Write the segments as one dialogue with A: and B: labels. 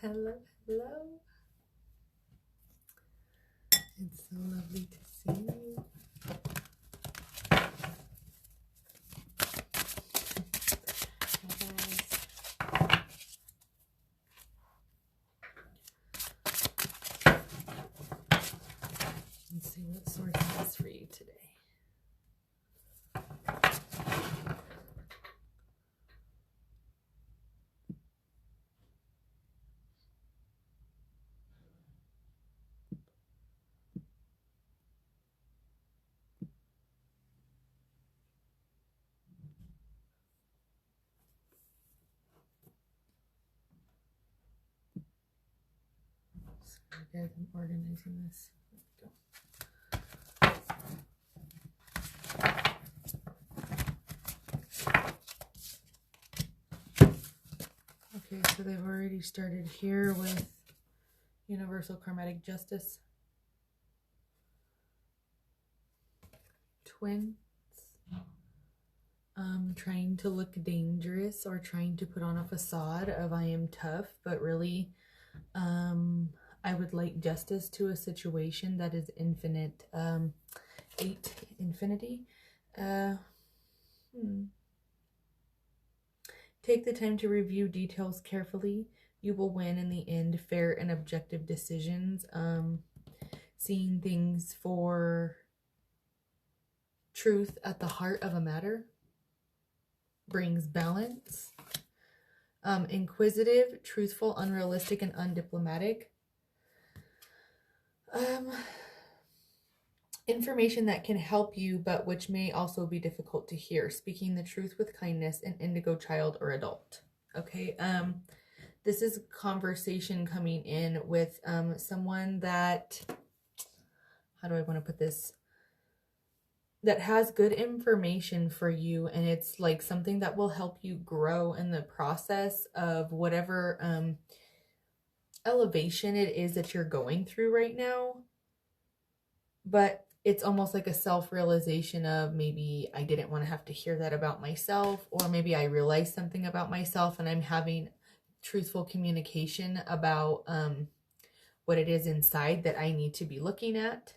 A: Hello, hello. It's so lovely to see you. Let's see what source is for you today. Sorry guys, I'm organizing this. Okay, so they've already started here with Universal Karmatic Justice. Twins. Trying to look dangerous or trying to put on a facade of I am tough, but really I would like justice to a situation that is infinite. 8 infinity. Take the time to review details carefully. You will win in the end. Fair and objective decisions. Seeing things for truth at the heart of a matter brings balance. Inquisitive, truthful, unrealistic, and undiplomatic. Information that can help you, but which may also be difficult to hear. Speaking the truth with kindness, an indigo child or adult. Okay, this is conversation coming in with someone that, how do I want to put this? That has good information for you, and it's like something that will help you grow in the process of whatever elevation it is that you're going through right now. But it's almost like a self-realization of maybe I didn't want to have to hear that about myself, or maybe I realized something about myself and I'm having truthful communication about what it is inside that I need to be looking at.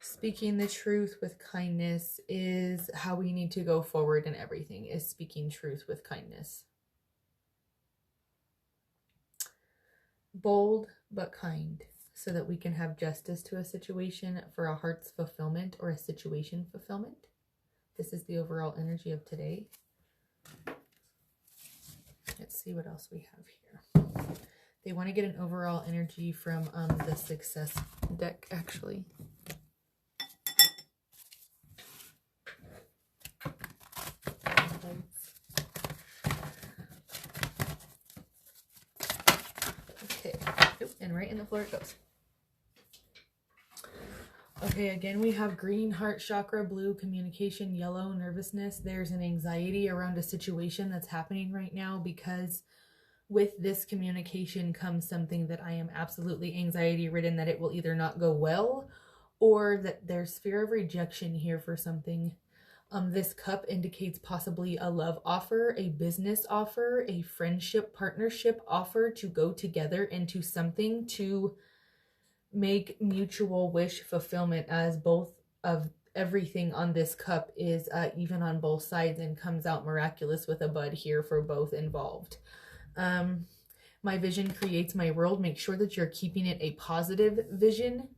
A: Speaking the truth with kindness is how we need to go forward in everything, is speaking truth with kindness. Bold but kind, so that we can have justice to a situation for a heart's fulfillment or a situation fulfillment. This is the overall energy of today. Let's see what else we have here. They want to get an overall energy from the success deck, actually. And right in the floor it goes. Okay, again, we have green, heart chakra, blue, communication, yellow, nervousness. There's an anxiety around a situation that's happening right now, because with this communication comes something that I am absolutely anxiety ridden, that it will either not go well, or that there's fear of rejection here for something. This cup indicates possibly a love offer, a business offer, a friendship, partnership offer to go together into something to make mutual wish fulfillment, as both of everything on this cup is even on both sides and comes out miraculous with a bud here for both involved. My vision creates my world. Make sure that you're keeping it a positive vision.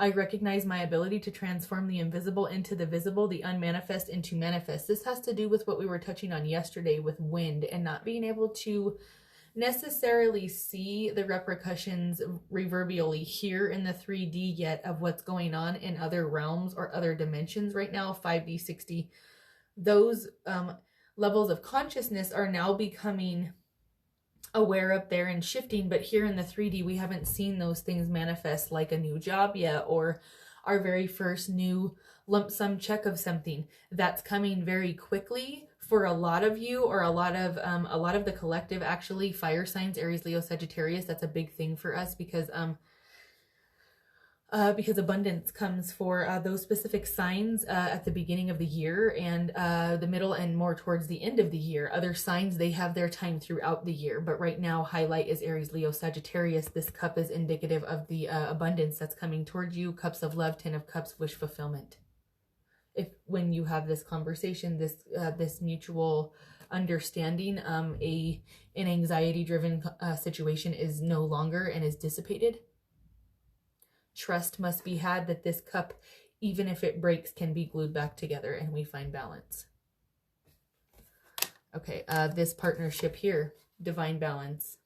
A: I recognize my ability to transform the invisible into the visible, the unmanifest into manifest. This has to do with what we were touching on yesterday with wind and not being able to necessarily see the repercussions reverberally here in the 3D yet of what's going on in other realms or other dimensions right now, 5D, 6D. Those levels of consciousness are now becoming aware up there and shifting, but here in the 3D we haven't seen those things manifest, like a new job yet, or our very first new lump sum check of something. That's coming very quickly for a lot of you, or a lot of the collective, actually. Fire signs, Aries, Leo, Sagittarius, that's a big thing for us, because because abundance comes for those specific signs at the beginning of the year and the middle and more towards the end of the year. Other signs, they have their time throughout the year, but right now highlight is Aries, Leo, Sagittarius. This cup is indicative of the abundance that's coming towards you. Cups of love, 10 of cups, wish fulfillment. If when you have this conversation, this mutual understanding, an anxiety driven situation is no longer and is dissipated. Trust must be had that this cup, even if it breaks, can be glued back together and we find balance. Okay, this partnership here, divine balance.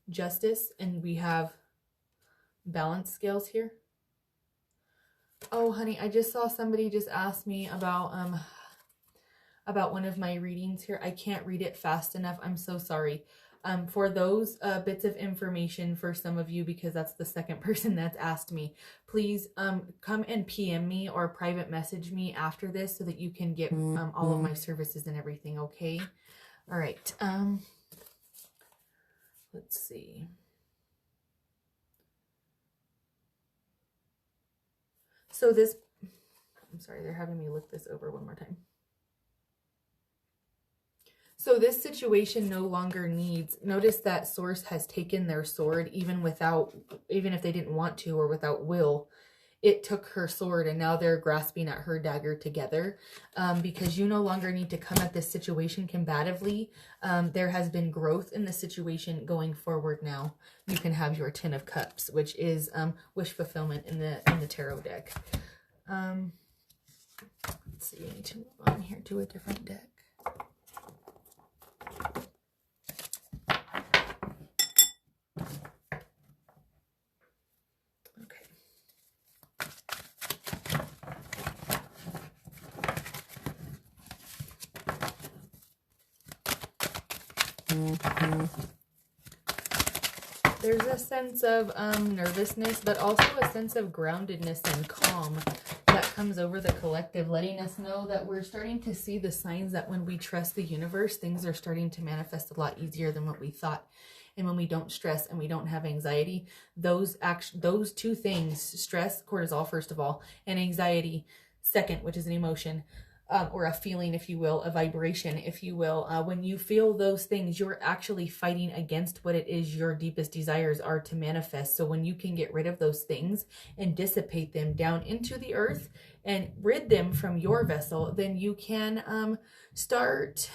A: Justice, and we have balance scales here. Oh, honey, I just saw somebody just ask me about one of my readings here. I can't read it fast enough. I'm so sorry. For those bits of information for some of you, because that's the second person that's asked me, please come and PM me or private message me after this so that you can get all of my services and everything, okay? All right. Let's see. So this, I'm sorry, they're having me look this over one more time. So this situation no longer needs, notice that Source has taken their sword even if they didn't want to or without will. It took her sword and now they're grasping at her dagger together because you no longer need to come at this situation combatively. There has been growth in the situation going forward now. You can have your 10 of Cups, which is wish fulfillment in the tarot deck. Let's see, I need to move on here to a different deck. There's a sense of nervousness, but also a sense of groundedness and calm that comes over the collective, letting us know that we're starting to see the signs that when we trust the universe, things are starting to manifest a lot easier than what we thought. And when we don't stress and we don't have anxiety, those two things, stress, cortisol, first of all, and anxiety, second, which is an emotion, or a feeling, if you will, a vibration, if you will. When you feel those things, you're actually fighting against what it is your deepest desires are to manifest. So when you can get rid of those things and dissipate them down into the earth and rid them from your vessel, then you can start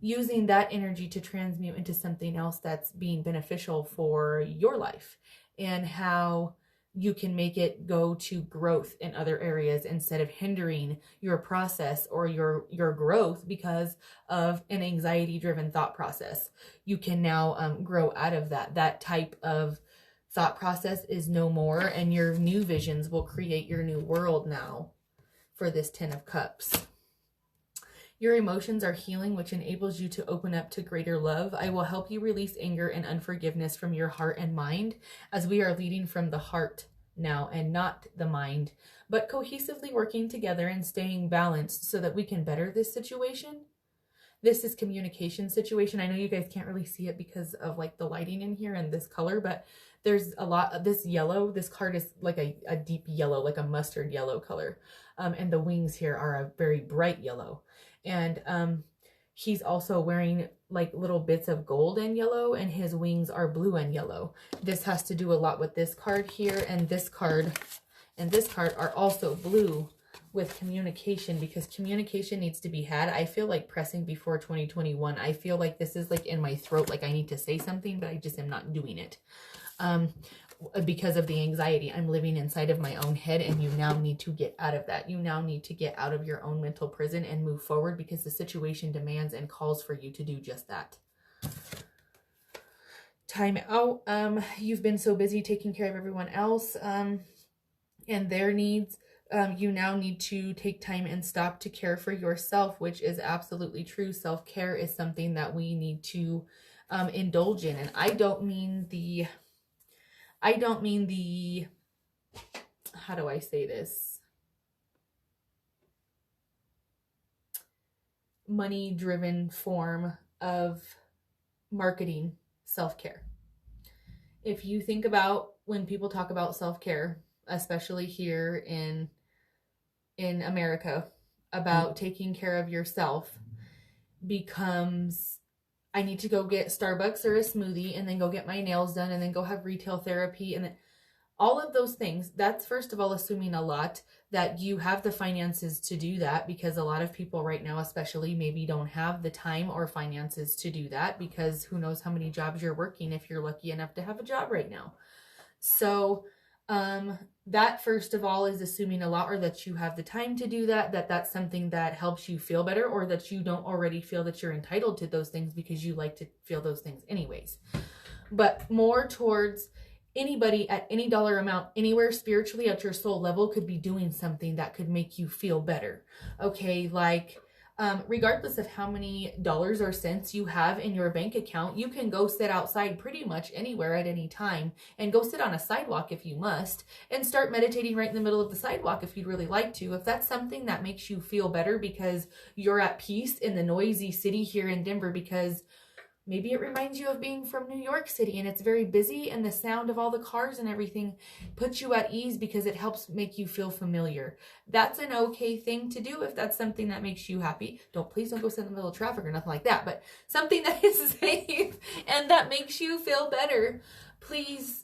A: using that energy to transmute into something else that's being beneficial for your life, and how you can make it go to growth in other areas instead of hindering your process or your growth because of an anxiety-driven thought process. You can now grow out of that. That type of thought process is no more, and your new visions will create your new world now for this 10 of Cups. Your emotions are healing, which enables you to open up to greater love. I will help you release anger and unforgiveness from your heart and mind, as we are leading from the heart now and not the mind, but cohesively working together and staying balanced so that we can better this situation. This is communication situation. I know you guys can't really see it because of like the lighting in here and this color, but there's a lot of this yellow. This card is like a deep yellow, like a mustard yellow color. And the wings here are a very bright yellow. And he's also wearing like little bits of gold and yellow, and his wings are blue and yellow. This has to do a lot with this card here, and this card and this card are also blue with communication, because communication needs to be had. I feel like pressing before 2021. I feel like this is like in my throat, like I need to say something, but I just am not doing it. Because of the anxiety, I'm living inside of my own head, and you now need to get out of that. You now need to get out of your own mental prison and move forward, because the situation demands and calls for you to do just that. Time out. You've been so busy taking care of everyone else and their needs. You now need to take time and stop to care for yourself, which is absolutely true. Self-care is something that we need to indulge in. And I don't mean the, how do I say this? Money-driven form of marketing self-care. If you think about when people talk about self-care, especially here in America, about taking care of yourself becomes, I need to go get Starbucks or a smoothie and then go get my nails done and then go have retail therapy and then all of those things. That's first of all assuming a lot that you have the finances to do that, because a lot of people right now especially maybe don't have the time or finances to do that, because who knows how many jobs you're working if you're lucky enough to have a job right now. So that first of all is assuming a lot, or that you have the time to do that, that's something that helps you feel better, or that you don't already feel that you're entitled to those things because you like to feel those things anyways. But more towards anybody at any dollar amount, anywhere spiritually at your soul level could be doing something that could make you feel better. Okay, like regardless of how many dollars or cents you have in your bank account, you can go sit outside pretty much anywhere at any time and go sit on a sidewalk if you must and start meditating right in the middle of the sidewalk if you'd really like to. If that's something that makes you feel better because you're at peace in the noisy city here in Denver, because maybe it reminds you of being from New York City and it's very busy and the sound of all the cars and everything puts you at ease because it helps make you feel familiar. That's an okay thing to do if that's something that makes you happy. Please don't go sit in the middle of traffic or nothing like that, but something that is safe and that makes you feel better, please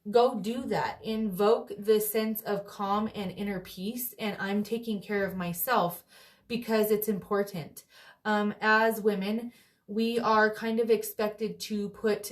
A: go do that. Invoke the sense of calm and inner peace, and I'm taking care of myself because it's important. As women, we are kind of expected to put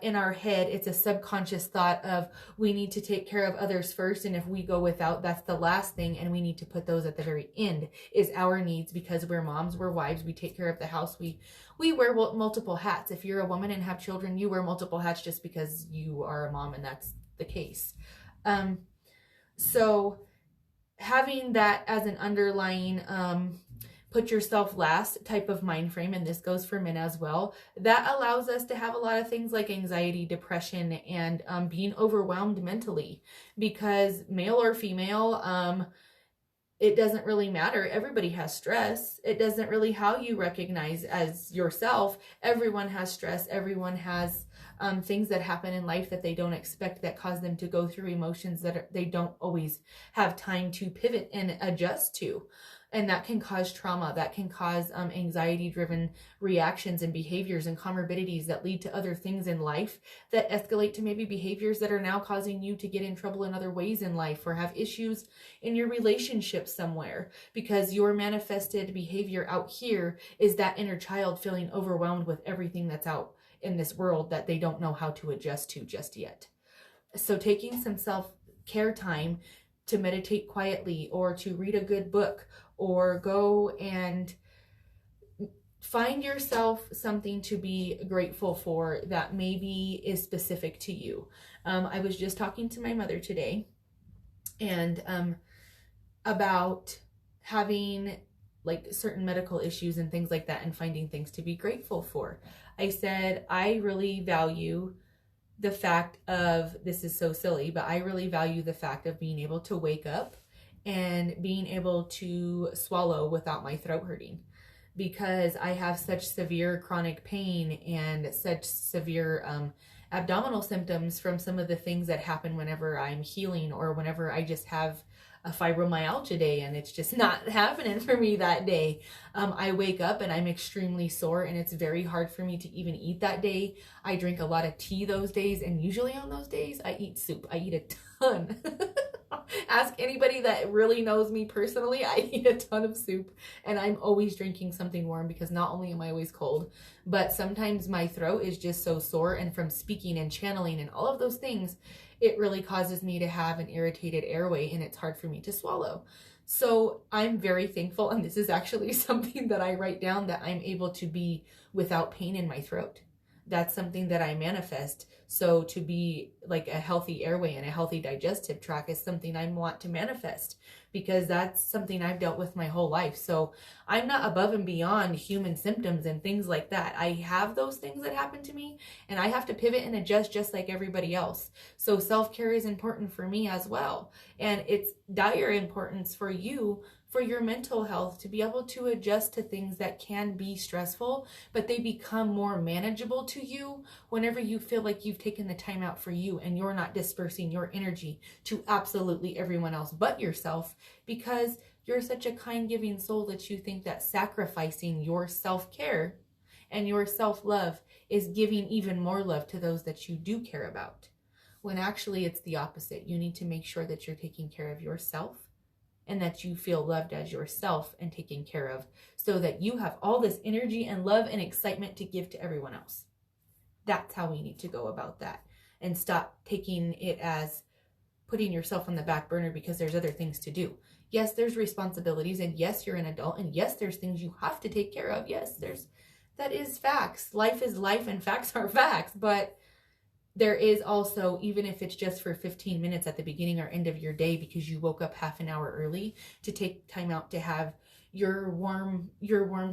A: in our head, it's a subconscious thought of we need to take care of others first, and if we go without, that's the last thing, and we need to put those at the very end, is our needs, because we're moms, we're wives, we take care of the house, we wear multiple hats. If you're a woman and have children, you wear multiple hats just because you are a mom and that's the case. So having that as an underlying put yourself last type of mind frame, and this goes for men as well, that allows us to have a lot of things like anxiety, depression, and being overwhelmed mentally, because male or female, it doesn't really matter. Everybody has stress. It doesn't really how you recognize as yourself. Everyone has stress. Everyone has things that happen in life that they don't expect, that cause them to go through emotions that they don't always have time to pivot and adjust to. And that can cause trauma, that can cause anxiety-driven reactions and behaviors and comorbidities that lead to other things in life that escalate to maybe behaviors that are now causing you to get in trouble in other ways in life, or have issues in your relationship somewhere, because your manifested behavior out here is that inner child feeling overwhelmed with everything that's out in this world that they don't know how to adjust to just yet. So taking some self-care time to meditate quietly, or to read a good book, or go and find yourself something to be grateful for that maybe is specific to you. I was just talking to my mother today and about having like certain medical issues and things like that, and finding things to be grateful for. I said, I really value the fact of, this is so silly, but I really value the fact of being able to wake up and being able to swallow without my throat hurting, because I have such severe chronic pain and such severe abdominal symptoms from some of the things that happen whenever I'm healing, or whenever I just have a fibromyalgia day and it's just not happening for me that day. I wake up and I'm extremely sore, and it's very hard for me to even eat that day. I drink a lot of tea those days, and usually on those days I eat soup. I eat a ton. Ask anybody that really knows me personally, I eat a ton of soup, and I'm always drinking something warm, because not only am I always cold, but sometimes my throat is just so sore, and from speaking and channeling and all of those things, it really causes me to have an irritated airway, and it's hard for me to swallow. So I'm very thankful, and this is actually something that I write down, that I'm able to be without pain in my throat. That's something that I manifest. So to be like a healthy airway and a healthy digestive tract is something I want to manifest, because that's something I've dealt with my whole life. So I'm not above and beyond human symptoms and things like that. I have those things that happen to me, and I have to pivot and adjust just like everybody else. So self-care is important for me as well. And it's dire importance for you for your mental health, to be able to adjust to things that can be stressful, but they become more manageable to you whenever you feel like you've taken the time out for you and you're not dispersing your energy to absolutely everyone else but yourself, because you're such a kind, giving soul that you think that sacrificing your self-care and your self-love is giving even more love to those that you do care about. When actually it's the opposite. You need to make sure that you're taking care of yourself and that you feel loved as yourself and taken care of, so that you have all this energy and love and excitement to give to everyone else. That's how we need to go about that, and stop taking it as putting yourself on the back burner because there's other things to do. Yes, there's responsibilities, and yes, you're an adult, and yes, there's things you have to take care of. Yes, that is facts. Life is life and facts are facts, but there is also, even if it's just for 15 minutes at the beginning or end of your day because you woke up half an hour early, to take time out to have your warm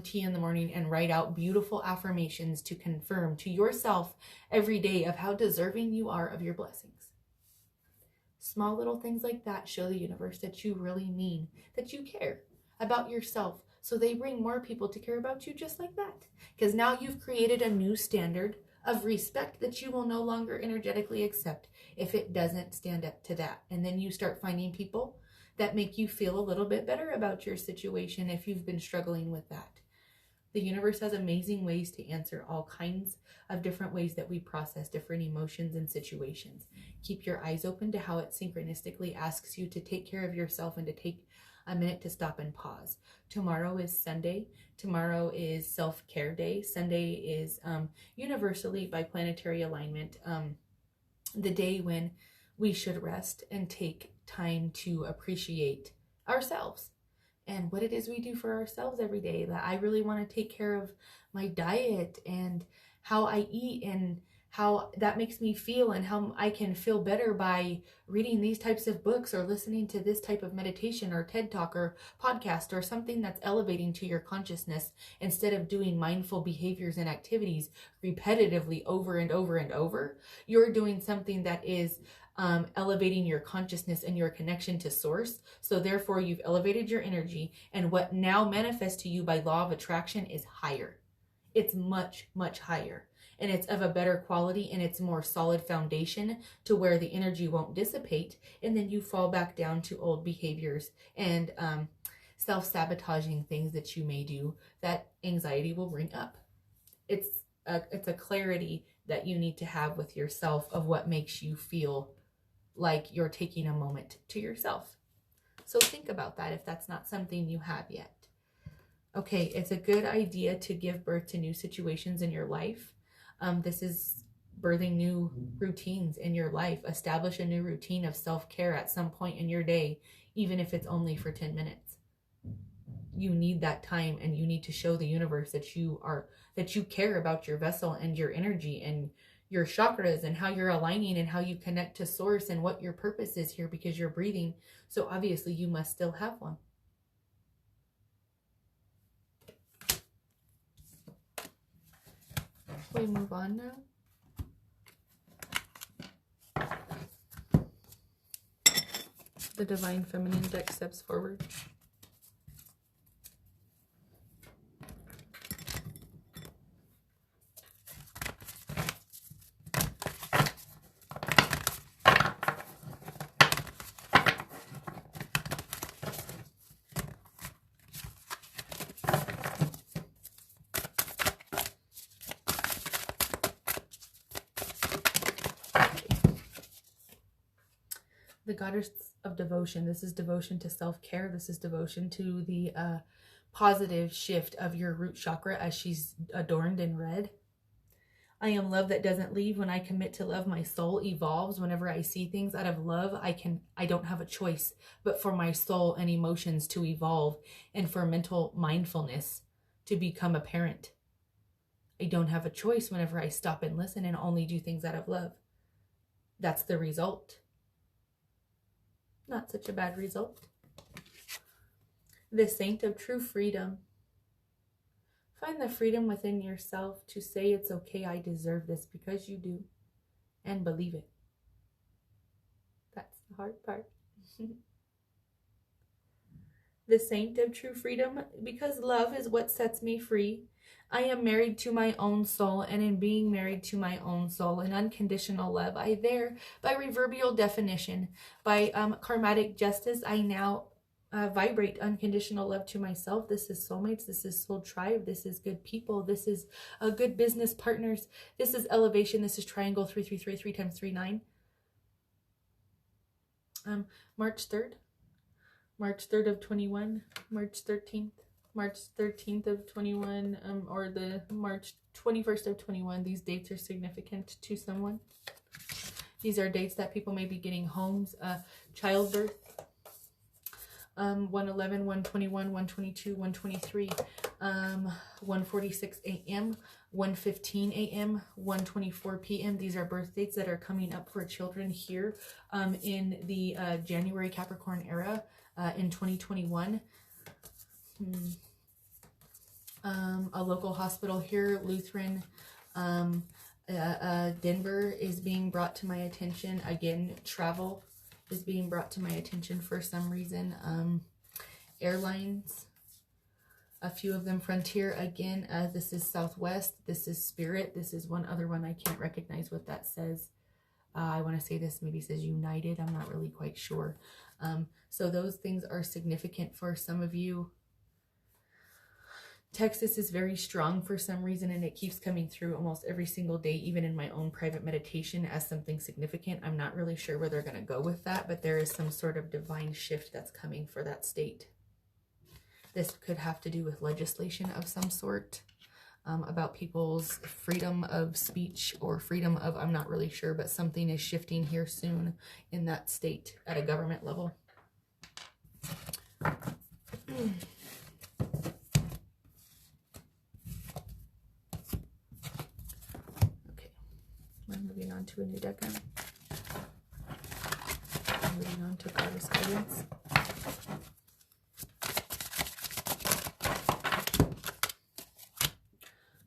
A: tea in the morning and write out beautiful affirmations to confirm to yourself every day of how deserving you are of your blessings. Small little things like that show the universe that you really mean, that you care about yourself. So they bring more people to care about you just like that. Because now you've created a new standard of respect that you will no longer energetically accept if it doesn't stand up to that. And then you start finding people that make you feel a little bit better about your situation if you've been struggling with that. The universe has amazing ways to answer all kinds of different ways that we process different emotions and situations. Keep your eyes open to how it synchronistically asks you to take care of yourself and to take a minute to stop and pause. Tomorrow is Sunday. Tomorrow is self-care day. Sunday is universally by planetary alignment the day when we should rest and take time to appreciate ourselves and what it is we do for ourselves every day. That I really want to take care of my diet and how I eat and how that makes me feel, and how I can feel better by reading these types of books or listening to this type of meditation or TED Talk or podcast or something that's elevating to your consciousness, instead of doing mindful behaviors and activities repetitively over and over and over. You're doing something that is elevating your consciousness and your connection to source. So therefore you've elevated your energy, and what now manifests to you by law of attraction is higher. It's much, much higher. And it's of a better quality, and it's more solid foundation to where the energy won't dissipate, and then you fall back down to old behaviors and self-sabotaging things that you may do that anxiety will bring up. It's a clarity that you need to have with yourself of what makes you feel like you're taking a moment to yourself. So think about that if that's not something you have yet. Okay, it's a good idea to give birth to new situations in your life. This is birthing new routines in your life. Establish a new routine of self-care at some point in your day, even if it's only for 10 minutes. You need that time, and you need to show the universe that you care about your vessel and your energy and your chakras and how you're aligning and how you connect to source and what your purpose is here, because you're breathing. So obviously you must still have one. We move on now. The Divine Feminine deck steps forward. The Goddess of Devotion. This is devotion to self-care. This is devotion to the positive shift of your root chakra, as she's adorned in red. I am love that doesn't leave. When I commit to love, my soul evolves. Whenever I see things out of love, I don't have a choice but for my soul and emotions to evolve, and for mental mindfulness to become apparent. I don't have a choice whenever I stop and listen and only do things out of love. That's the result. Not such a bad result. The Saint of True Freedom. Find the freedom within yourself to say it's okay, I deserve this, because you do. And believe it. That's the hard part. the saint of true freedom, because love is what sets me free. I am married to my own soul, and in being married to my own soul in unconditional love, I there, by reverbial definition, by karmatic justice, I now vibrate unconditional love to myself. This is soulmates, this is soul tribe, this is good people, this is good business partners, this is elevation, this is triangle 333, 3 times 3, 9. March 3rd. March 3rd of 21, March 13th, March 13th of 21, or the March 21st of 21. These dates are significant to someone. These are dates that people may be getting homes, childbirth, 111, 121, 122, 123, 1:46 a.m., 1:15 a.m., 1:24 p.m. These are birth dates that are coming up for children here in the January Capricorn era in 2021. A local hospital here, Lutheran, Denver, is being brought to my attention. Again, travel is being brought to my attention for some reason. Airlines, a few of them. Frontier, again, this is Southwest, this is Spirit, this is one other one I can't recognize what that says. I want to say this maybe says United, I'm not really quite sure. So those things are significant for some of you. Texas is very strong for some reason, and it keeps coming through almost every single day, even in my own private meditation, as something significant. I'm not really sure where they're going to go with that, but there is some sort of divine shift that's coming for that state. This could have to do with legislation of some sort, about people's freedom of speech or freedom of, I'm not really sure, but something is shifting here soon in that state at a government level. Moving on to a new deck. Moving on to Goddess Guidance.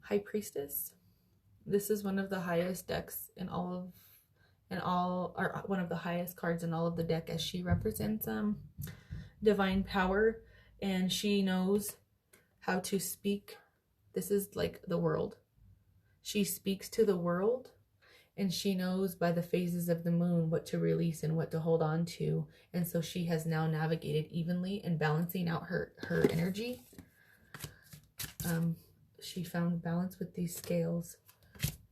A: High Priestess. This is one of the highest decks in or one of the highest cards in all of the deck, as she represents divine power, and she knows how to speak. This is like the world. She speaks to the world. And she knows by the phases of the moon what to release and what to hold on to. And so she has now navigated evenly and balancing out her energy. She found balance with these scales.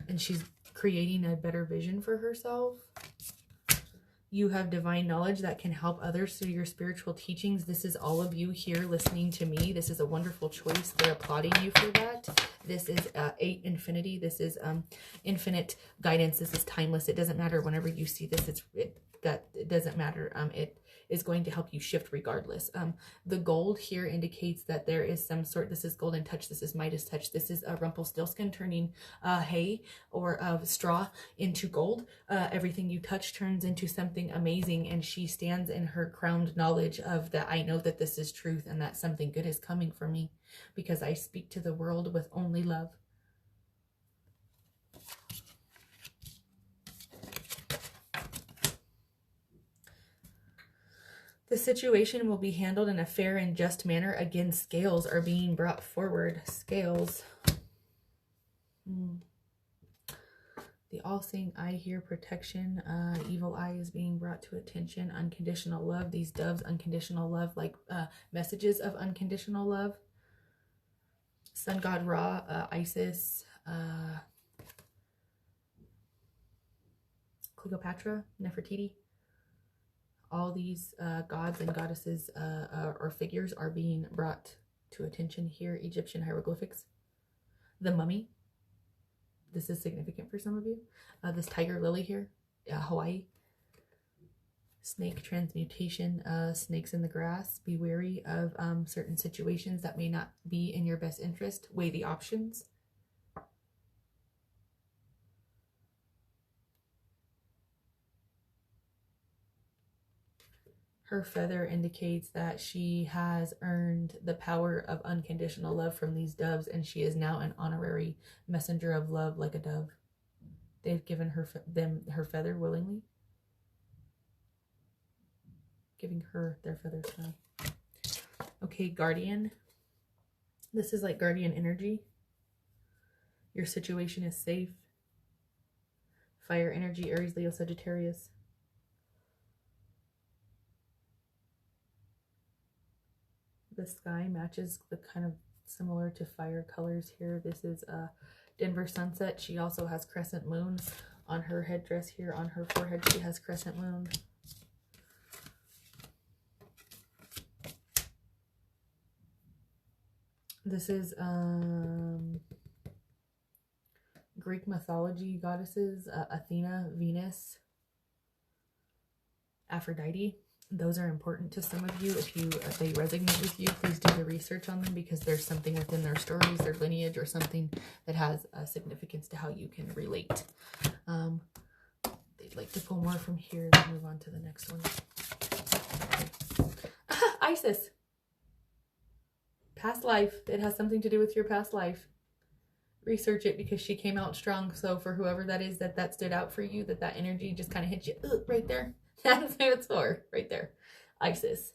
A: And she's creating a better vision for herself. You have divine knowledge that can help others through your spiritual teachings. This is all of you here listening to me. This is a wonderful choice. They're applauding you for that. This is 8 infinity. This is infinite guidance. This is timeless. It doesn't matter whenever you see this. It doesn't matter. It is going to help you shift regardless. The gold here indicates that there is some sort, this is golden touch, this is Midas touch, this is a Rumpelstiltskin turning hay or straw into gold. Everything you touch turns into something amazing, and she stands in her crowned knowledge of that. I know that this is truth and that something good is coming for me because I speak to the world with only love. The situation will be handled in a fair and just manner. Again, scales are being brought forward. Scales. The all-seeing eye here, protection. Evil eye is being brought to attention. Unconditional love. These doves, unconditional love, like messages of unconditional love. Sun god Ra, Isis, Cleopatra, Nefertiti. All these gods and goddesses or figures are being brought to attention here. Egyptian hieroglyphics. The mummy. This is significant for some of you. This tiger lily here. Hawaii. Snake transmutation. Snakes in the grass. Be wary of certain situations that may not be in your best interest. Weigh the options. Her feather indicates that she has earned the power of unconditional love from these doves, and she is now an honorary messenger of love like a dove. They've given her feather willingly, giving her their feathers now. Okay, guardian. This is like guardian energy. Your situation is safe. Fire energy, Aries, Leo, Sagittarius. The sky matches the kind of similar to fire colors here. This is a Denver sunset. She also has crescent moon on her headdress here. On her forehead, she has crescent moon. This is Greek mythology goddesses, Athena, Venus, Aphrodite. Those are important to some of you. If they resonate with you, please do the research on them, because there's something within their stories, their lineage, or something that has a significance to how you can relate. They'd like to pull more from here, then move on to the next one. Isis. Past life. It has something to do with your past life. Research it, because she came out strong. So for whoever that is that stood out for you, that energy just kind of hit you right there. That's what it's for, right there. Isis.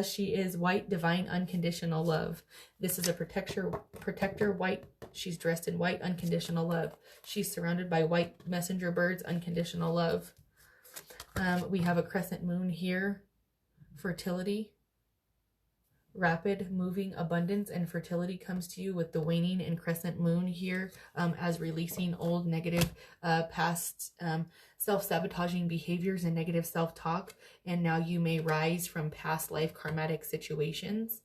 A: She is white, divine, unconditional love. This is a protector, white. She's dressed in white, unconditional love. She's surrounded by white messenger birds, unconditional love. We have a crescent moon here. Fertility. Rapid moving abundance and fertility comes to you with the waning and crescent moon here, as releasing old negative past self-sabotaging behaviors and negative self-talk, and now you may rise from past life karmatic situations.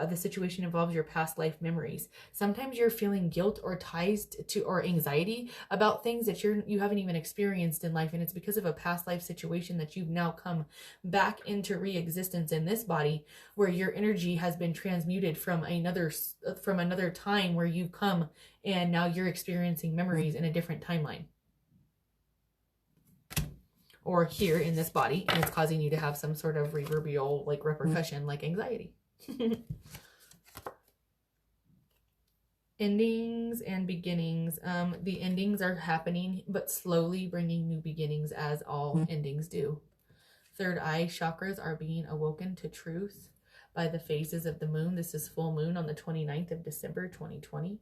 A: The situation involves your past life memories. Sometimes you're feeling guilt or ties to or anxiety about things that you haven't even experienced in life, and it's because of a past life situation that you've now come back into re-existence in this body, where your energy has been transmuted from another time where you come, and now you're experiencing memories in a different timeline, or here in this body, and it's causing you to have some sort of reverberal like repercussion, like anxiety. Endings and beginnings. The endings are happening, but slowly bringing new beginnings, as all endings do. Third eye chakras are being awoken to truth by the phases of the moon. This is full moon on the 29th of December 2020.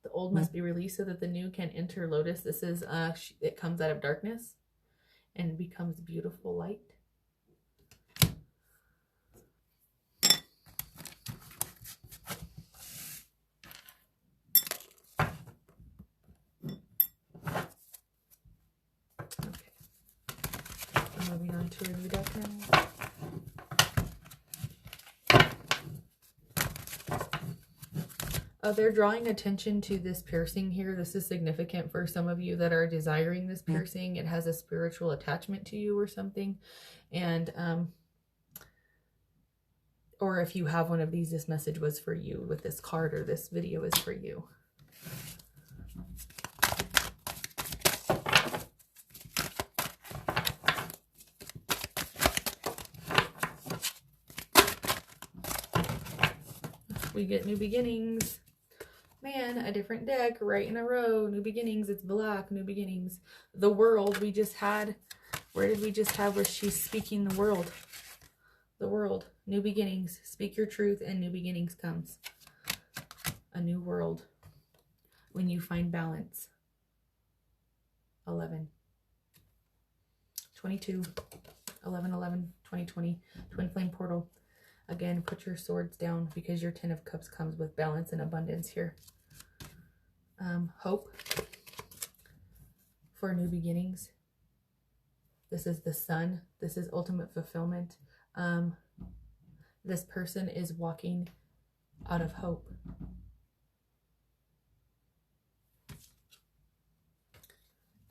A: The old must be released so that the new can enter Lotus. This is it comes out of darkness and becomes beautiful light. Moving on to a new deck now. They're drawing attention to this piercing here. This is significant for some of you that are desiring this piercing. It has a spiritual attachment to you or something. And, or if you have one of these, this message was for you with this card, or this video is for you. We get new beginnings. Man, a different deck right in a row. New beginnings. It's black. New beginnings. The world we just had. Where did we just have where she's speaking the world? The world. New beginnings. Speak your truth and new beginnings comes. A new world. When you find balance. 11. 22. 11, 11, 2020. Twin flame portal. Again, put your swords down, because your 10 of Cups comes with balance and abundance here. Hope for new beginnings. This is the sun. This is ultimate fulfillment. This person is walking out of hope.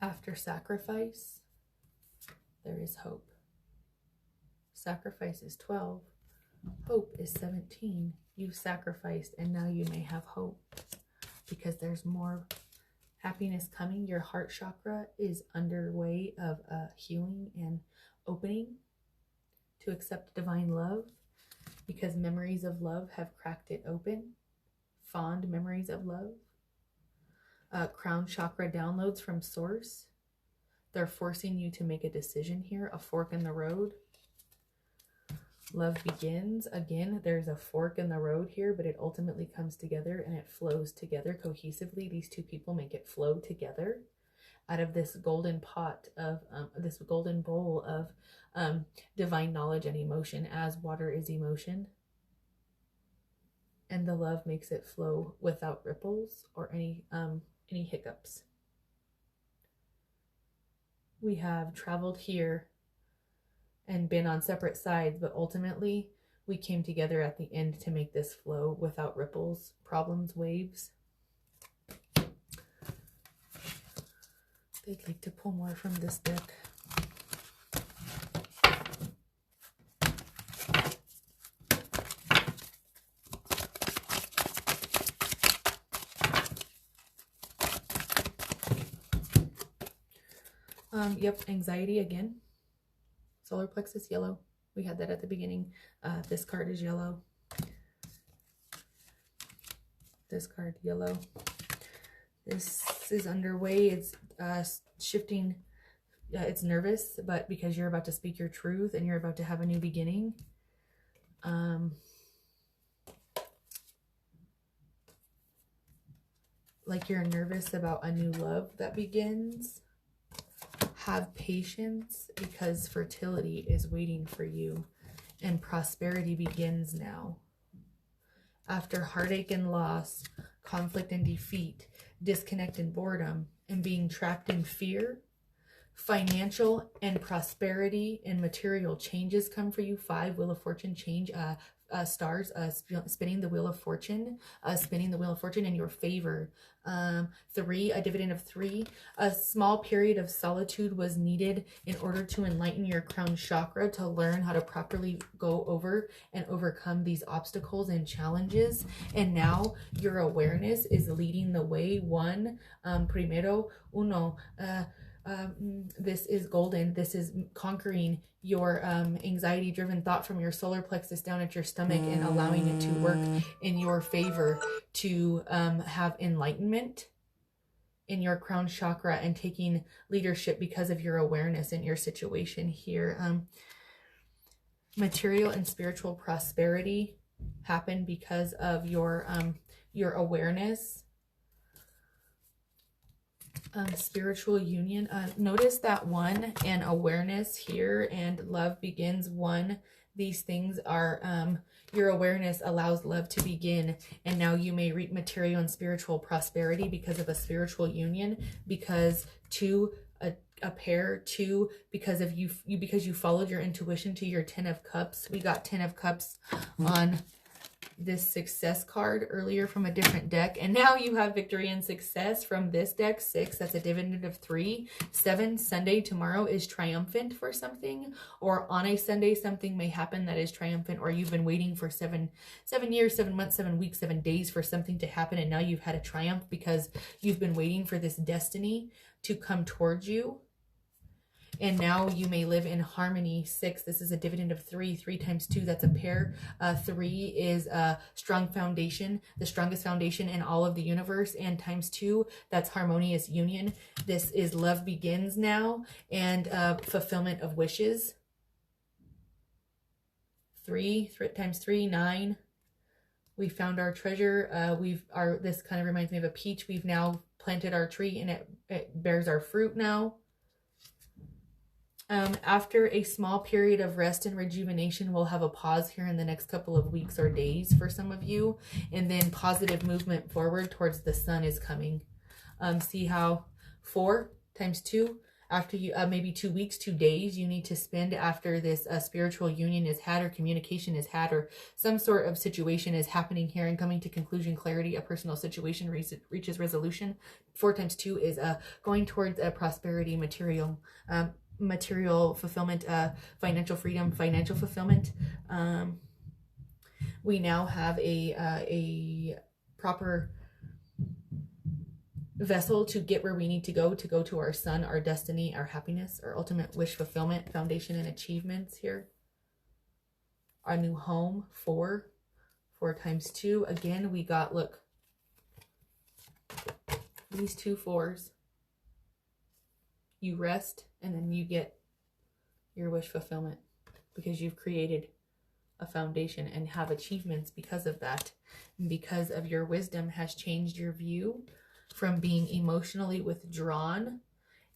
A: After sacrifice, there is hope. Sacrifice is 12. Hope is 17. You've sacrificed, and now you may have hope, because there's more happiness coming. Your heart chakra is underway of healing and opening to accept divine love, because memories of love have cracked it open. Fond memories of love. Crown chakra downloads from source. They're forcing you to make a decision here, a fork in the road. Love begins. Again, there's a fork in the road here, but it ultimately comes together and it flows together cohesively. These two people make it flow together out of this golden pot of this golden bowl of divine knowledge and emotion, as water is emotion. And the love makes it flow without ripples or any hiccups. We have traveled here and been on separate sides, but ultimately we came together at the end to make this flow without ripples, problems, waves. They'd like to pull more from this deck. Yep, anxiety again. Solar plexus yellow. We had that at the beginning. This card is yellow. This card yellow. This is underway. It's shifting. It's nervous, but because you're about to speak your truth and you're about to have a new beginning. Like you're nervous about a new love that begins. Have patience, because fertility is waiting for you and prosperity begins now. After heartache and loss, conflict and defeat, disconnect and boredom, and being trapped in fear, financial and prosperity and material changes come for you. 5, Wheel of Fortune change, stars spinning the Wheel of Fortune, in your favor. 3, a dividend of 3. A small period of solitude was needed in order to enlighten your crown chakra, to learn how to properly go over and overcome these obstacles and challenges. And now your awareness is leading the way. 1, primero, uno, this is golden. This is conquering your anxiety-driven thought from your solar plexus down at your stomach and allowing it to work in your favor to have enlightenment in your crown chakra and taking leadership because of your awareness in your situation here. Material and spiritual prosperity happen because of your awareness. Spiritual union. Notice that 1 and awareness here and love begins. 1, these things are your awareness allows love to begin, and now you may reap material and spiritual prosperity because of a spiritual union. Because 2, a pair. 2, because of you because you followed your intuition to your 10 of Cups. We got 10 of Cups on this success card earlier from a different deck, and now you have victory and success from this deck. 6, that's a dividend of 3. 7, Sunday, tomorrow is triumphant for something, or on a Sunday something may happen that is triumphant, or you've been waiting for 7 years, 7 months, 7 weeks, 7 days for something to happen, and now you've had a triumph because you've been waiting for this destiny to come towards you. And now you may live in harmony. 6, this is a dividend of 3. 3 times 2, that's a pair. 3 is a strong foundation, the strongest foundation in all of the universe. And times 2, that's harmonious union. This is love begins now and fulfillment of wishes. 3 times 3, 9. We found our treasure. This kind of reminds me of a peach. We've now planted our tree and it bears our fruit now. After a small period of rest and rejuvenation, we'll have a pause here in the next couple of weeks or days for some of you, and then positive movement forward towards the sun is coming. See how 4 times 2, after you maybe 2 weeks, 2 days you need to spend after this spiritual union is had, or communication is had, or some sort of situation is happening here and coming to conclusion, clarity, a personal situation reaches resolution. 4 times 2 is going towards prosperity, material fulfillment, financial freedom, financial fulfillment. We now have a proper vessel to get where we need to go to our sun, our destiny, our happiness, our ultimate wish fulfillment, foundation and achievements here. Our new home. 4 times 2. Again, we got, look, these 2 4s. You rest and then you get your wish fulfillment because you've created a foundation and have achievements because of that. And because of your wisdom has changed your view from being emotionally withdrawn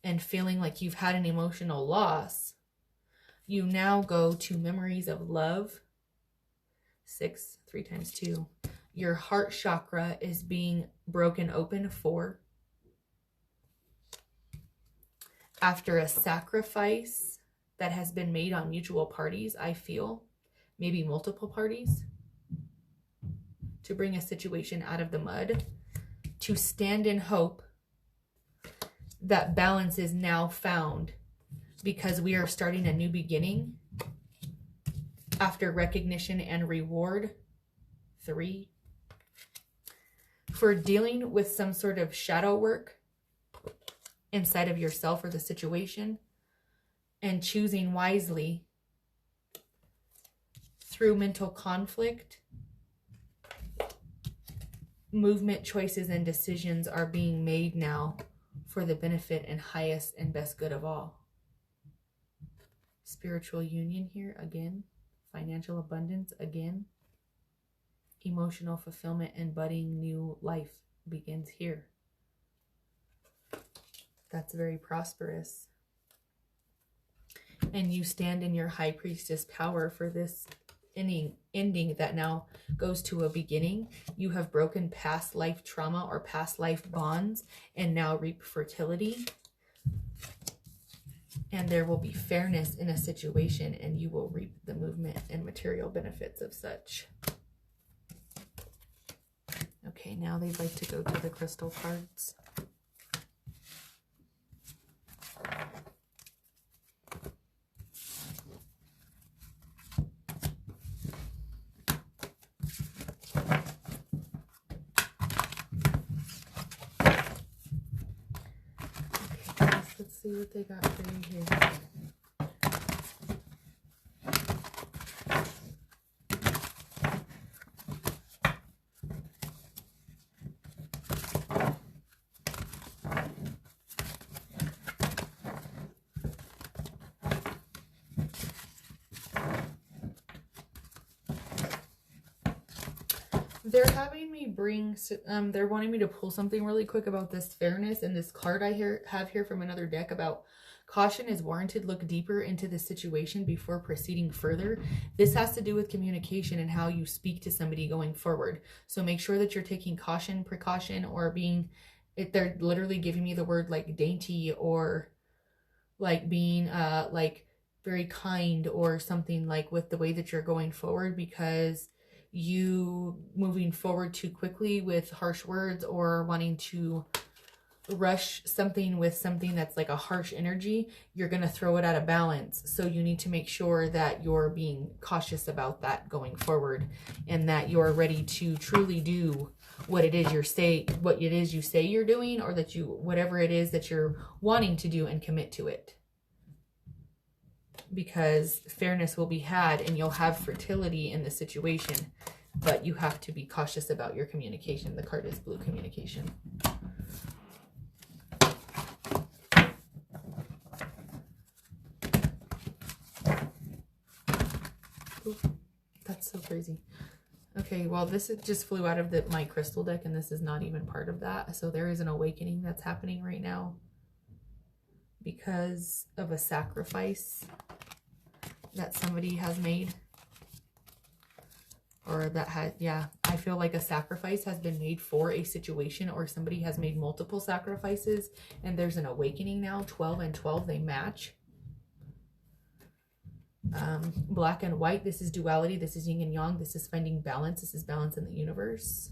A: and feeling like you've had an emotional loss. You now go to memories of love. 6, 3 times 2. Your heart chakra is being broken open. 4. After a sacrifice that has been made on mutual parties, I feel, maybe multiple parties, to bring a situation out of the mud, to stand in hope that balance is now found because we are starting a new beginning after recognition and reward. 3. For dealing with some sort of shadow work inside of yourself or the situation and choosing wisely through mental conflict, movement, choices, and decisions are being made now for the benefit and highest and best good of all. Spiritual union here again. Financial abundance again. Emotional fulfillment and budding new life begins here. That's very prosperous. And you stand in your high priestess power for this ending that now goes to a beginning. You have broken past life trauma or past life bonds and now reap fertility. And there will be fairness in a situation and you will reap the movement and material benefits of such. Okay, now they'd like to go to the crystal cards. Let's see what they got for you here. They're having me bring, they're wanting me to pull something really quick about this fairness, and this card I have here from another deck about caution is warranted. Look deeper into the situation before proceeding further. This has to do with communication and how you speak to somebody going forward. So make sure that you're taking caution, precaution, or being, they're literally giving me the word like dainty or like being like very kind or something, like with the way that you're going forward, because you moving forward too quickly with harsh words or wanting to rush something with something that's like a harsh energy, you're going to throw it out of balance. So you need to make sure that you're being cautious about that going forward, and that you're ready to truly do what it is you say you're doing, or that you, whatever it is that you're wanting to do, and commit to it. Because fairness will be had and you'll have fertility in the situation, but you have to be cautious about your communication. The card is blue communication. Ooh, that's so crazy. Okay, well, this just flew out of my crystal deck, and this is not even part of that. So there is an awakening that's happening right now because of a sacrifice that somebody has made, or that had, yeah, I feel like a sacrifice has been made for a situation, or somebody has made multiple sacrifices, and there's an awakening now. 12 and 12, they match. Black and white, this is duality, this is yin and yang, this is finding balance, this is balance in the universe.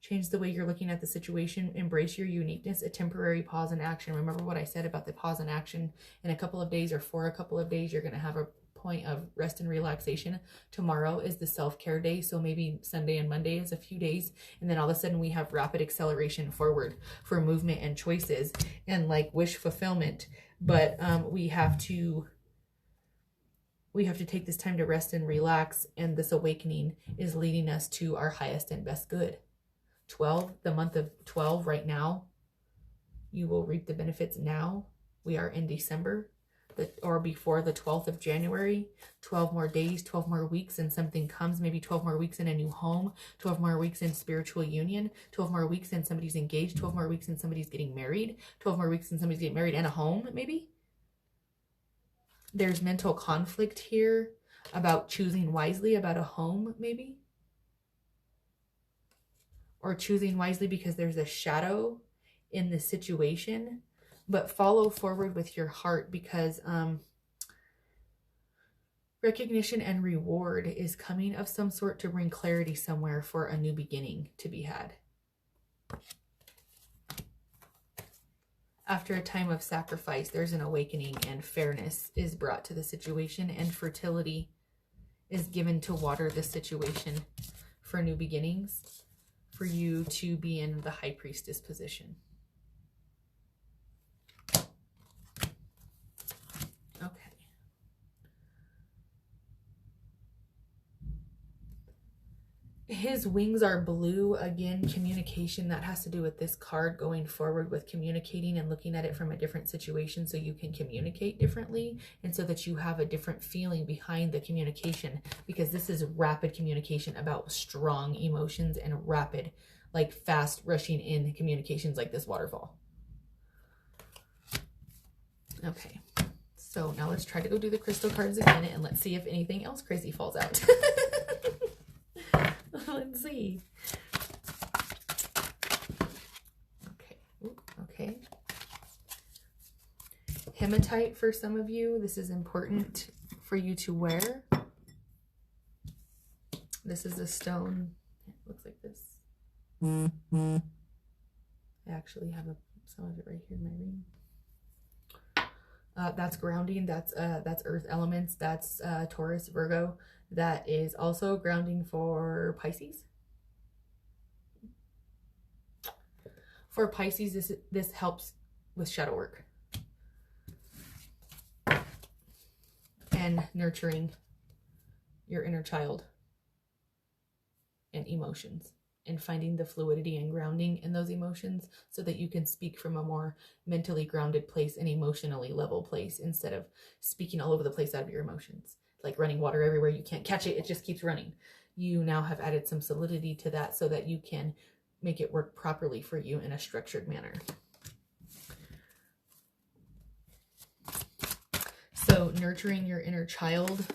A: Change the way you're looking at the situation. Embrace your uniqueness. A temporary pause in action. Remember what I said about the pause in action. In a couple of days, or for a couple of days, you're going to have a point of rest and relaxation. Tomorrow is the self-care day. So maybe Sunday and Monday is a few days. And then all of a sudden we have rapid acceleration forward for movement and choices and like wish fulfillment. But we have to take this time to rest and relax. And this awakening is leading us to our highest and best good. 12, the month of 12 right now, you will reap the benefits now. We are in December. or before the 12th of January, 12 more days, 12 more weeks, and something comes, maybe 12 more weeks in a new home, 12 more weeks in spiritual union, 12 more weeks and somebody's engaged, 12 more weeks and somebody's getting married, 12 more weeks and somebody's getting married and a home, maybe. There's mental conflict here about choosing wisely about a home, maybe. Or choosing wisely because there's a shadow in the situation. But follow forward with your heart, because recognition and reward is coming of some sort to bring clarity somewhere for a new beginning to be had. After a time of sacrifice, there's an awakening and fairness is brought to the situation, and fertility is given to water the situation for new beginnings, for you to be in the high priestess position. His wings are blue. Again, communication, that has to do with this card going forward with communicating and looking at it from a different situation so you can communicate differently, and so that you have a different feeling behind the communication, because this is rapid communication about strong emotions and rapid, like fast rushing in communications like this waterfall. Okay, so now let's try to go do the crystal cards again, and let's see if anything else crazy falls out. Let's see. Okay. Ooh, okay. Hematite for some of you. This is important for you to wear. This is a stone. It looks like this. I actually have some of it right here in my ring. That's grounding. That's earth elements. That's Taurus, Virgo. That is also grounding for Pisces. For Pisces, this helps with shadow work and nurturing your inner child and emotions, and finding the fluidity and grounding in those emotions so that you can speak from a more mentally grounded place and emotionally level place, instead of speaking all over the place out of your emotions. Like running water everywhere, you can't catch it, it just keeps running. You now have added some solidity to that so that you can make it work properly for you in a structured manner. So nurturing your inner child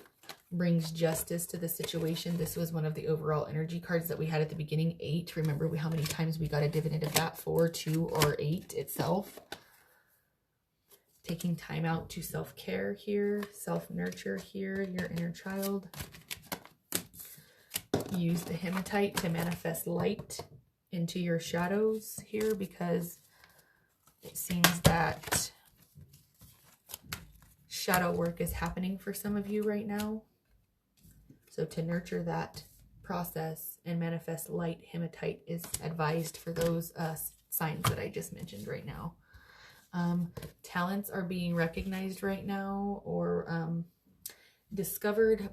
A: brings justice to the situation. This was one of the overall energy cards that we had at the beginning, 8. Remember how many times we got a dividend of that, 4, 2, or 8 itself. Taking time out to self-care here, self-nurture here, your inner child. Use the hematite to manifest light into your shadows here, because it seems that shadow work is happening for some of you right now. So to nurture that process and manifest light, hematite is advised for those signs that I just mentioned right now. Talents are being recognized right now, or discovered.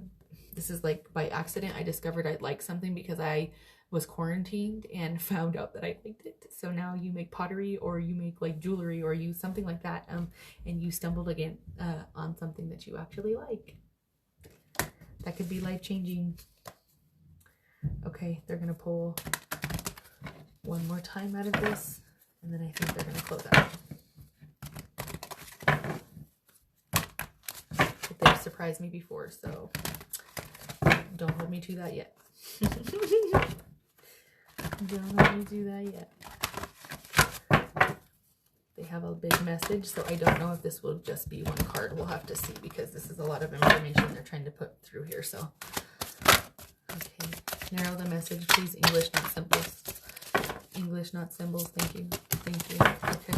A: This is like by accident. I discovered I like something because I was quarantined and found out that I liked it. So now you make pottery, or you make like jewelry, or you something like that, and you stumbled again on something that you actually like. That could be life-changing. Okay, they're gonna pull one more time out of this, and then I think they're gonna close out. But they've surprised me before, so don't hold me to that yet. Don't hold me to that yet. They have a big message, so I don't know if this will just be one card. We'll have to see, because this is a lot of information they're trying to put through here. So, okay, narrow the message, please. English, not symbols. English, not symbols. Thank you. Thank you. Okay.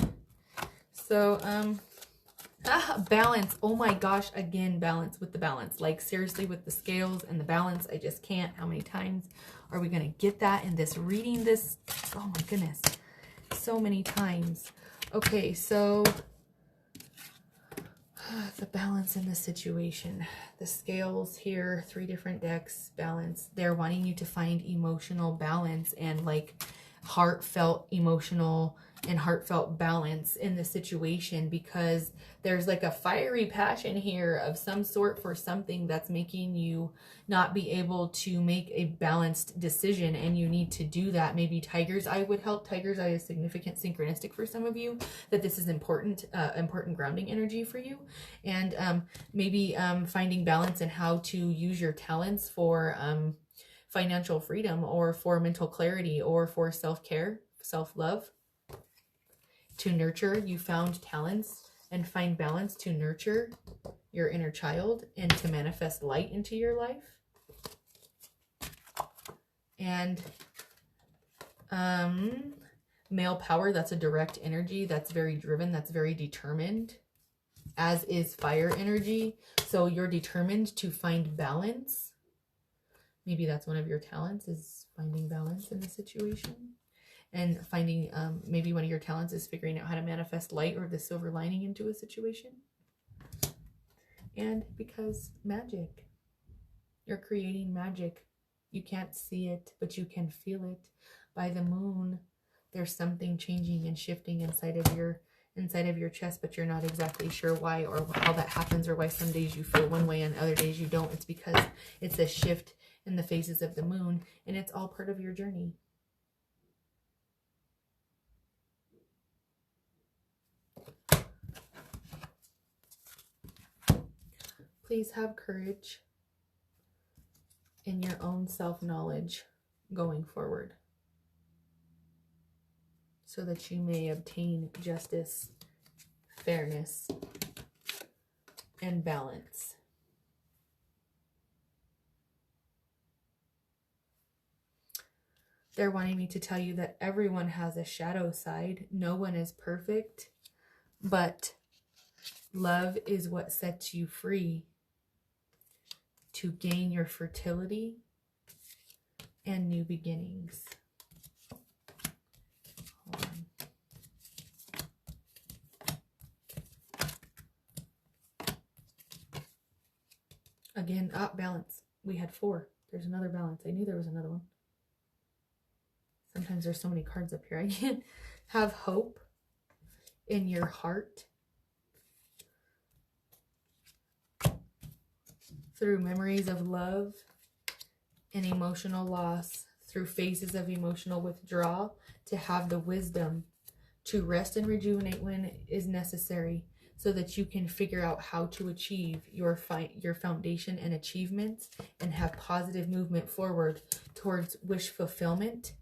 A: So, balance. Oh my gosh, again, balance with the balance. Like, seriously, with the scales and the balance, I just can't. How many times are we going to get that in this reading? This, oh my goodness, so many times. Okay, so the balance in the situation. The scales here, 3 different decks, balance. They're wanting you to find emotional balance and like heartfelt emotional and heartfelt balance in the situation, because there's like a fiery passion here of some sort for something that's making you not be able to make a balanced decision, and you need to do that. Maybe Tiger's Eye would help. Tiger's Eye is significant synchronistic for some of you, that this is important grounding energy for you. And maybe finding balance in how to use your talents for financial freedom, or for mental clarity, or for self-care, self-love. To nurture, you found talents and find balance to nurture your inner child and to manifest light into your life. And male power, that's a direct energy, that's very driven, that's very determined, as is fire energy. So you're determined to find balance. Maybe that's one of your talents, is finding balance in the situation. And finding, maybe one of your talents is figuring out how to manifest light or the silver lining into a situation. And because magic, you're creating magic. You can't see it, but you can feel it. By the moon, there's something changing and shifting inside of your chest, but you're not exactly sure why or how that happens, or why some days you feel one way and other days you don't. It's because it's a shift in the phases of the moon, and it's all part of your journey. Please have courage in your own self-knowledge going forward, so that you may obtain justice, fairness, and balance. They're wanting me to tell you that everyone has a shadow side. No one is perfect, but love is what sets you free to gain your fertility and new beginnings. Hold on. Again, balance. We had 4. There's another balance. I knew there was another one. Sometimes there's so many cards up here. I can't have hope in your heart through memories of love and emotional loss, through phases of emotional withdrawal, to have the wisdom to rest and rejuvenate when is necessary, so that you can figure out how to achieve your foundation and achievements, and have positive movement forward towards wish fulfillment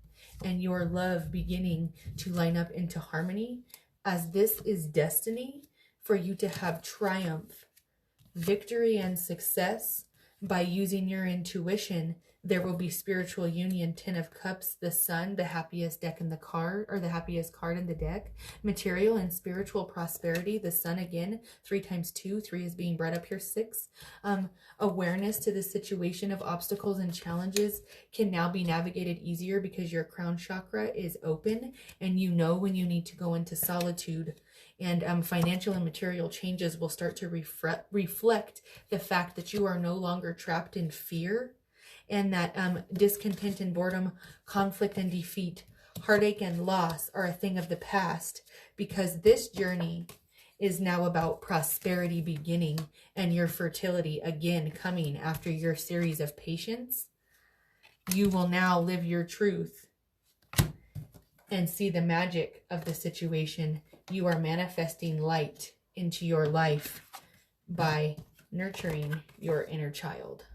A: and your love beginning to line up into harmony, as this is destiny for you to have triumph, victory, and success by using your intuition. There will be spiritual union, 10 of Cups, the Sun, the happiest deck in the card, or the happiest card in the deck. Material and spiritual prosperity, the Sun again, 3 times 2, 3 is being brought up here, 6. Awareness to the situation of obstacles and challenges can now be navigated easier because your crown chakra is open, and you know when you need to go into solitude. And financial and material changes will start to reflect the fact that you are no longer trapped in fear, and that discontent and boredom, conflict and defeat, heartache and loss are a thing of the past, because this journey is now about prosperity beginning and your fertility again coming after your series of patience. You will now live your truth and see the magic of the situation. You are manifesting light into your life by nurturing your inner child.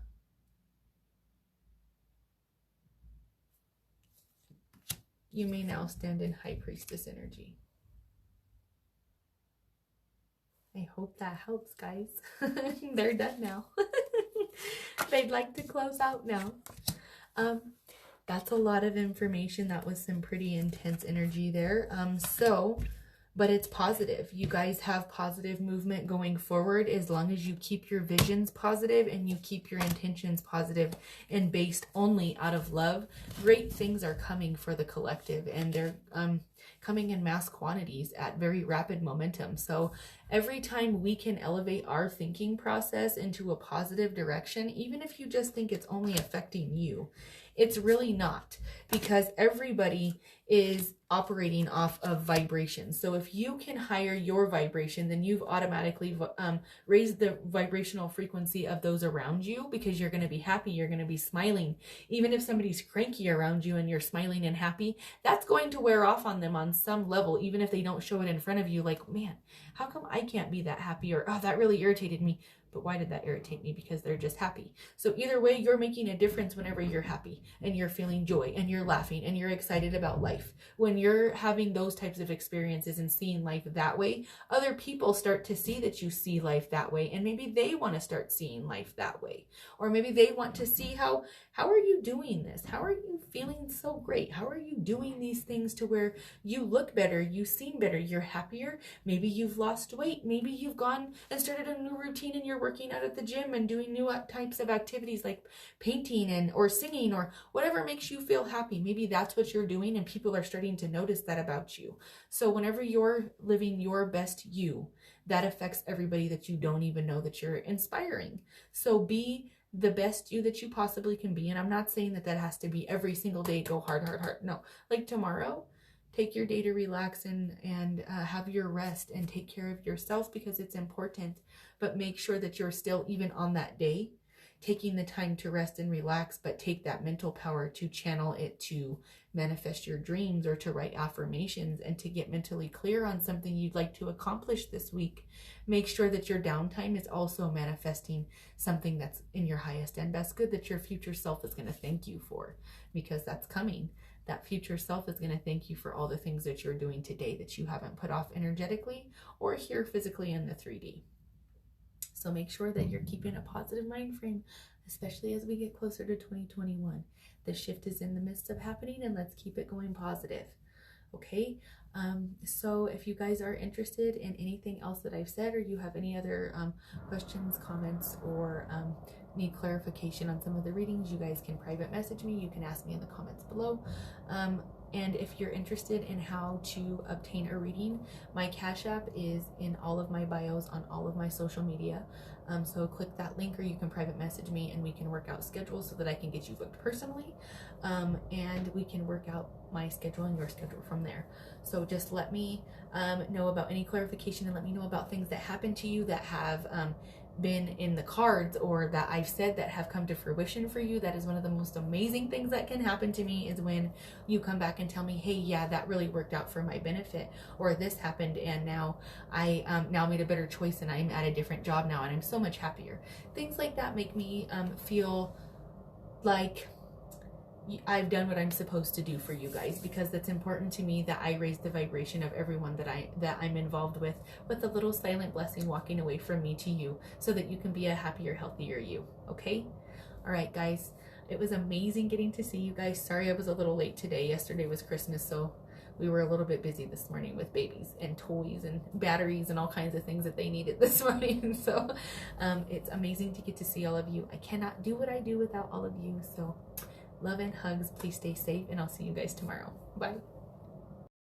A: You may now stand in High Priestess energy. I hope that helps, guys. They're done now. They'd like to close out now. That's a lot of information. That was some pretty intense energy there. But it's positive. You guys have positive movement going forward as long as you keep your visions positive and you keep your intentions positive and based only out of love. Great things are coming for the collective, and they're coming in mass quantities at very rapid momentum. So Every time we can elevate our thinking process into a positive direction, even if you just think it's only affecting you, it's really not, because everybody is operating off of vibration. So if you can higher your vibration, then you've automatically raised the vibrational frequency of those around you, because you're going to be happy, you're going to be smiling. Even if somebody's cranky around you and you're smiling and happy, that's going to wear off on them on some level, even if they don't show it in front of you, like, man, how come I can't be that happy? Or, oh, that really irritated me. But why did that irritate me? Because they're just happy. So either way, you're making a difference whenever you're happy and you're feeling joy and you're laughing and you're excited about life. When you're having those types of experiences and seeing life that way, other people start to see that you see life that way, and maybe they want to start seeing life that way. Or maybe they want to see how are you doing this? How are you feeling so great? How are you doing these things to where you look better, you seem better, you're happier? Maybe you've lost weight. Maybe you've gone and started a new routine and you're working out at the gym and doing new types of activities like painting and or singing or whatever makes you feel happy. Maybe that's what you're doing, and people are starting to notice that about you. So whenever you're living your best you, that affects everybody that you don't even know that you're inspiring. So be the best you that you possibly can be. And I'm not saying that has to be every single day, go hard, hard, hard. No, like tomorrow, take your day to relax and have your rest and take care of yourself, because it's important. But make sure that you're still, even on that day, taking the time to rest and relax, but take that mental power to channel it to manifest your dreams or to write affirmations and to get mentally clear on something you'd like to accomplish this week. Make sure that your downtime is also manifesting something that's in your highest and best good, that your future self is going to thank you for, because that's coming. That future self is going to thank you for all the things that you're doing today that you haven't put off energetically or here physically in the 3D. So make sure that you're keeping a positive mind frame, especially as we get closer to 2021. The shift is in the midst of happening, and let's keep it going positive. Okay, so if you guys are interested in anything else that I've said, or you have any other questions, comments, or need clarification on some of the readings, you guys can private message me. You can ask me in the comments below. And if you're interested in how to obtain a reading, my Cash App is in all of my bios on all of my social media. So click that link, or you can private message me and we can work out schedules so that I can get you booked personally. And we can work out my schedule and your schedule from there. So just let me know about any clarification, and let me know about things that happen to you that have been in the cards or that I've said that have come to fruition for you. That is one of the most amazing things that can happen to me, is when you come back and tell me, hey, yeah, that really worked out for my benefit, or this happened and now I now made a better choice and I'm at a different job now and I'm so much happier. Things like that make me feel like I've done what I'm supposed to do for you guys, because that's important to me, that I raise the vibration of everyone that I'm involved with a little silent blessing walking away from me to you, so that you can be a happier, healthier you. Okay? All right, guys. It was amazing getting to see you guys. Sorry I was a little late today. Yesterday was Christmas, so we were a little bit busy this morning with babies and toys and batteries and all kinds of things that they needed this morning. So it's amazing to get to see all of you. I cannot do what I do without all of you. So love and hugs. Please stay safe, and I'll see you guys tomorrow. Bye.